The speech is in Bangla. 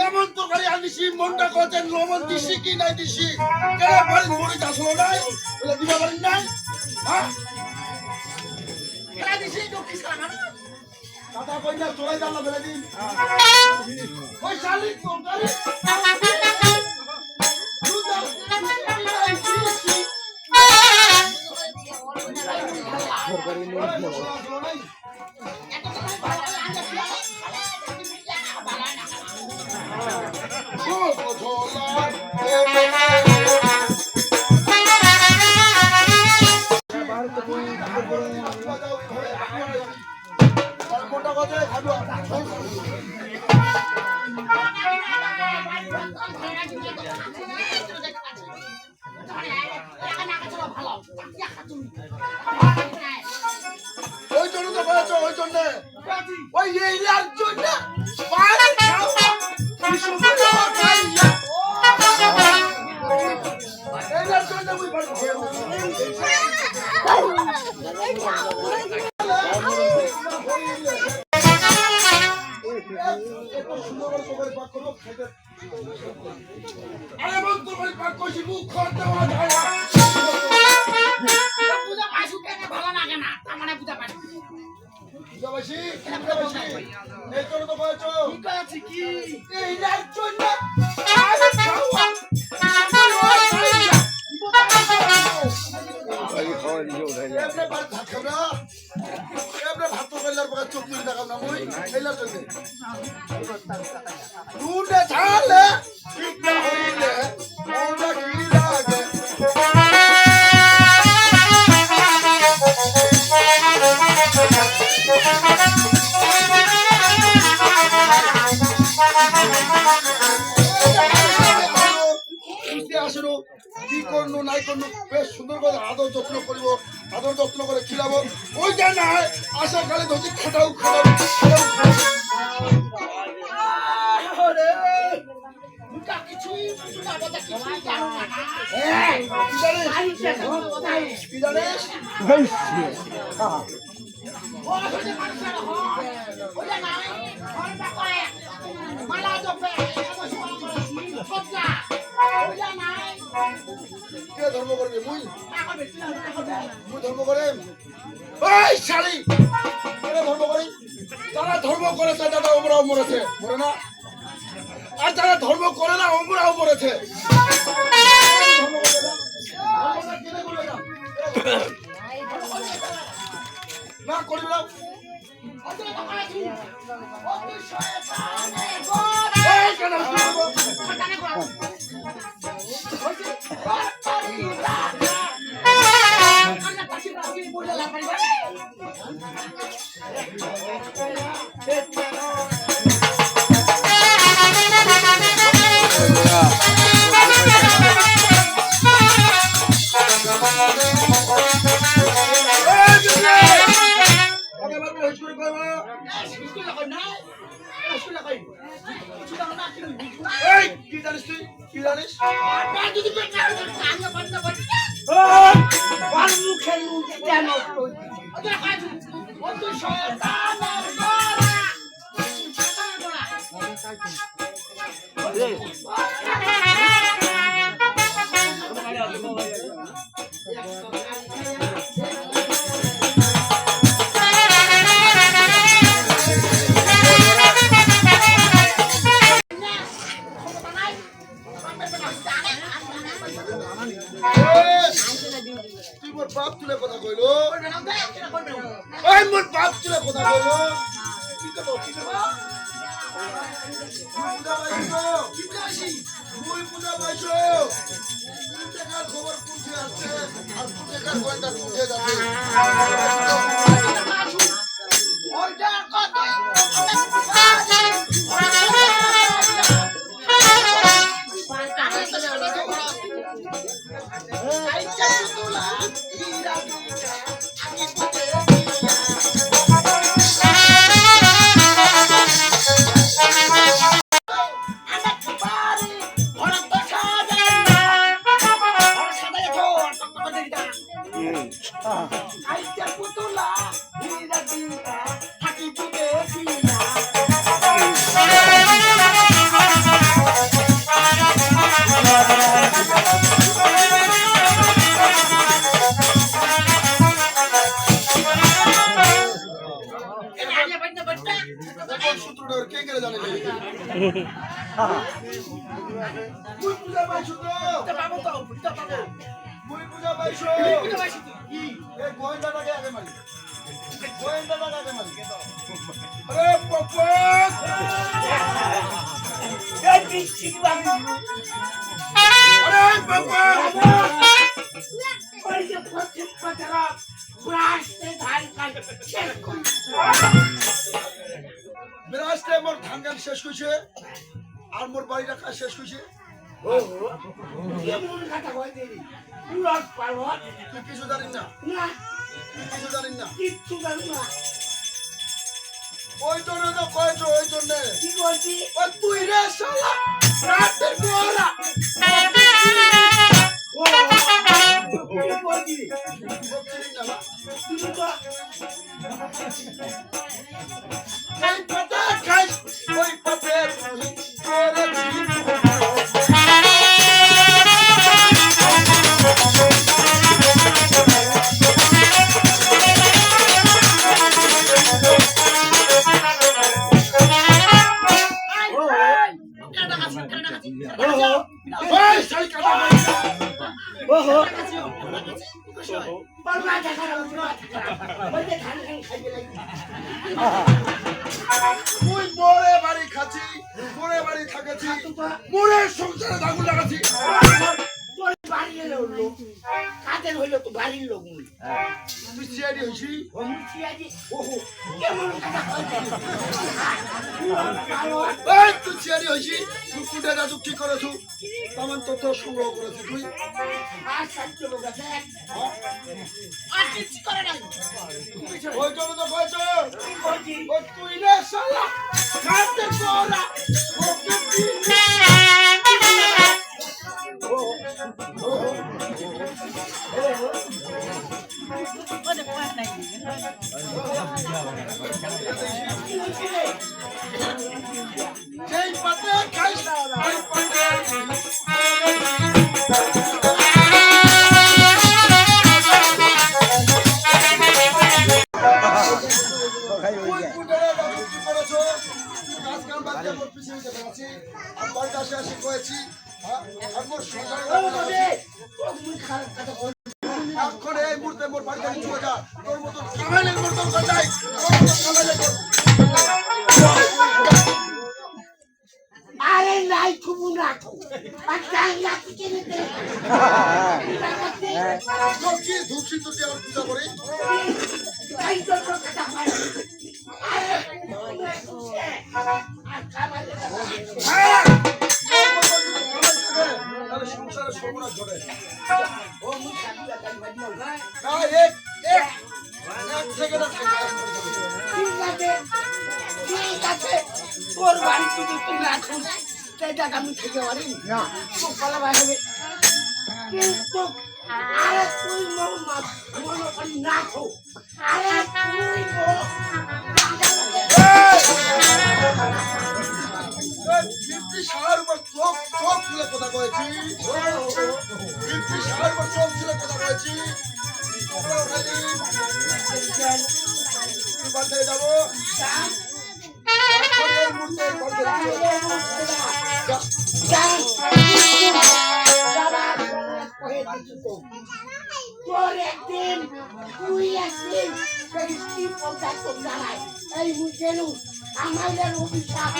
এমন তো করে আনিছি মনটা কত লবণ দিছি কি নাই দিছি কে বাড়ি ঘুরে আসলো নাই বলে দিবা পারেন নাই হ্যাঁ কেলা দিছি তো কি সারা দাদা কই না চলে দাও না বলে দিন ওই শালি তো করে ওই জন্য তো বলেছো ওই জন্য ওই এরিয়ার জন্য আরে বন্ধু ভাই পাক কইছি মুখ করতে হয় পূজা পাইছু কেনে ভালো লাগে না তার মানে পূজা পাইছু পূজা পাইছি এই তো তো বলছো ঠিক আছে কি এই রাজ্য না এমনে ভাত খাও না এমনে ভাত তো কইলার পর চোখ তুলে দেখাও না মই এইলার জন্য দুনে ঝালে ঠিক না হইলে ওটা কি লাগে আসলো কি করলো নাই করলো বেশ সুন্দর করে আদর যত্ন করিব আদর যত্ন করে খিলাবো ওইটা না আশা কালে ধরছি খাটাও কে ধর্ম করবে মুই ধর্ম করে ওই শালি কে ধর্ম করি যারা ধর্ম করেছে দাদা ওমরাও মরেছে মরে না আর যারা ধর্ম করে না ওমরাও মরেছে না করি না কি জানিস তুই কি জানিস মোর বাপ তুলে কথা কইলো ওই মোর বাপ তুলে কথা কইলো কি করব কি করব পূজা পাইছো কি পাইছি মুই পূজা পাইছো টাকার খবর পুঁছে আসছে আর টাকার কয়টা পুঁছে যাচ্ছে ওইটা কত কোন সূত্রটা কে কে জানে মুই পূজা পাই সূত্র পাবো তো পূজা পাবো মুই পূজা পাইছো পূজা পাইছি কি এই গোয়েন্দাটাকে আগে মারি গোয়েন্দাটাকে আগে মারি আরে পপক এই পিচ্ছি বাবু আরে পপক ওই যে পশ্চিম পাতারা ব্রাশে ধান কাট শেষ করি ব্রাশে মোর ধান কাট শেষ কইছে আর মোর বাড়িটা কাজ শেষ কইছে ওহো কেমন কথা কই দেরি পুরো পারো তুই কিছু জানিস না না কিছু জানিস না কিচ্ছু জানিস না ওই জন্য তো কইছো ওই জন্য কি কইছি ও তুই রে শালা রাতের গোরা ও কি কইছি বলছিস না তুই তো এই পাতা খাই ওই পাতে তোরে মুই মোরে বাড়ি খাচ্ছি মোরে বাড়ি থাকেছি মোরে সংসারে আগুন লাগাচ্ছি তোর বাড়ি এলো লোক কাদের হইলো তো বাড়ির লোক মুই তুই সিআইডি হইছি ও মুই সিআইডি ওহো কেমন কথা কইছিস এই তুই সিআইডি হইছি তুই কুটে যাচ্ছ কি করেছ তেমন তথ্য সংগ্রহ করেছি তুই আর সত্য লোক আছে আর কিছু করে না ওই জন্য তো কইছো কি কইছি ও তুই রে শালা কাটে তোরা ও কি যেই পাতে খাইস ওই পাতে এখন এই মুহূর্তে মোর বাড়িতে চলে যা তোর মতন কামাইলের মতন যাই আরে নাই খুবু রাখো কি ধূপসি তো আমার পূজা করি সংসারে সর্বনাশ ঘটে ঠিক আছে তোর বাড়ি যদি তুই না খুঁজ সেটা আমি থেকে পারি না খুব ভালো হবে কিন্তু আরে তুই মনে করি না খো আরে তুই সারার উপর চোখ চোখ খুলে কথা কয়েছি সারার উপর চোখ খুলে কথা কয়েছি বাড়িতে যাবো তোর একদিন তুই একদিন এই মুখের আমাদের অভিশাপ